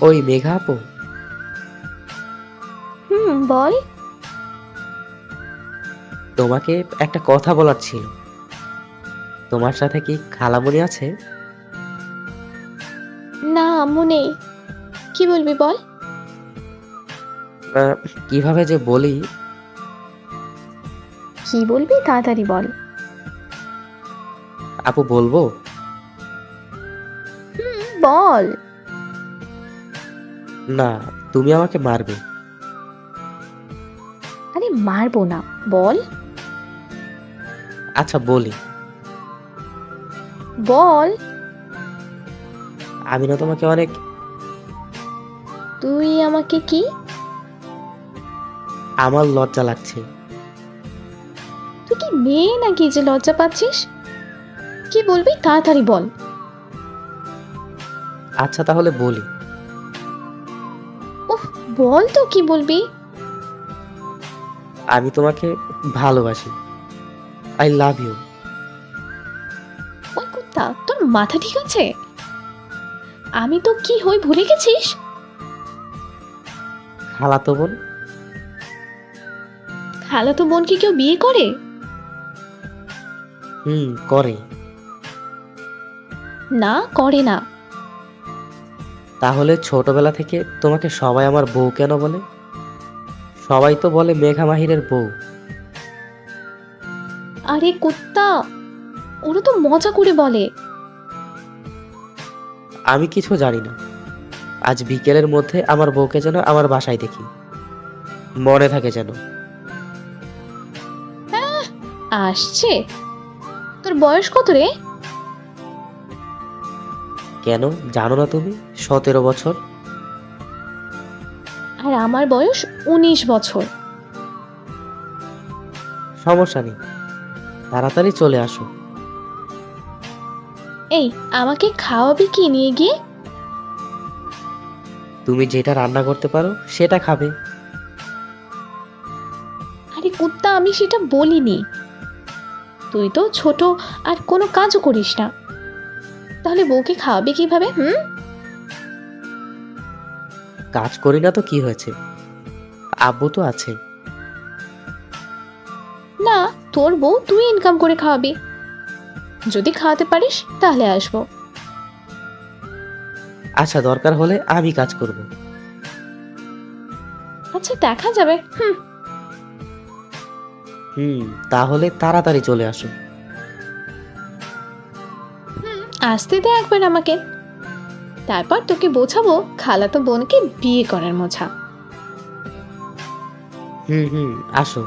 ওই মেঘা আপু, বল। তোমাকে একটা কথা বলার ছিল। তোমার সাথে কি খালামণি আছে? না, আম্মু নেই। কি বলবি বল। আহ, কিভাবে যে বলি। কি বলবি তাড়াতাড়ি বল। আপু বলবো? বল। না, তুমি আমাকে মারবে। আরে মারবো না, বল। আচ্ছা বলি। বল। আমি না তোমাকে অনেক। তুই আমাকে কি? আমার লজ্জা লাগছে। তুই কি মেয়ে নাকি যে লজ্জা পাচ্ছিস? কি বলবি তাড়াতাড়ি বল। আচ্ছা তাহলে বলি। উফ, বল তো কি বলবি। আমি তোমাকে ভালোবাসি। I love you. ওই কুত্তা, তোর মাথা ঠিক আছে? আমি তো কি হই ভুলে গেছিস? খালাতো বোন। খালাতো বোনকে কেউ বিয়ে করে? করে। না, করে না। তাহলে ছোটবেলা থেকে তোমাকে সবাই আমার বউ কেন বলে? সবাই তো বলে মেঘা মাহিরের বউ। আরে কুত্তা, ওরা তো মজা করে বলে। আমি কিছু জানি না। আজ বিকেলের মধ্যে আমার বউকে যেন আমার বাসায় দেখি, মনে থাকে যেন। আসছে। তোর বয়স কত রে? কেন, জানো না তুমি? 17 বছর। আর আমার বয়স 19 বছর। সমস্যা নেই, তাড়াতাড়ি চলে আসো। এই, আমাকে খাওয়াবি কি নিয়ে গিয়ে? তুমি যেটা রান্না করতে পারো সেটা খাবে। আরে কুত্তা, আমি সেটা বলিনি। তুই তো ছোট আর কোনো কাজও করিস না, তাহলে বউকে খাওয়াবি কিভাবে? কাজ করি না তো কি হয়েছে, আব্বু তো আছে। না, তোর বউ তুই ইনকাম করে খাওয়াবি। যদি খাওয়াতে পারিস তাহলে আসবো। আচ্ছা দরকার হলে আমি কাজ করব। আচ্ছা, দেখা যাবে। তাহলে তাড়াতাড়ি চলে আসো। আসতে দে একবার আমাকে, তারপর তোকে বোঝাবো খালাতো বোনকে বিয়ে করার মজা। আসো।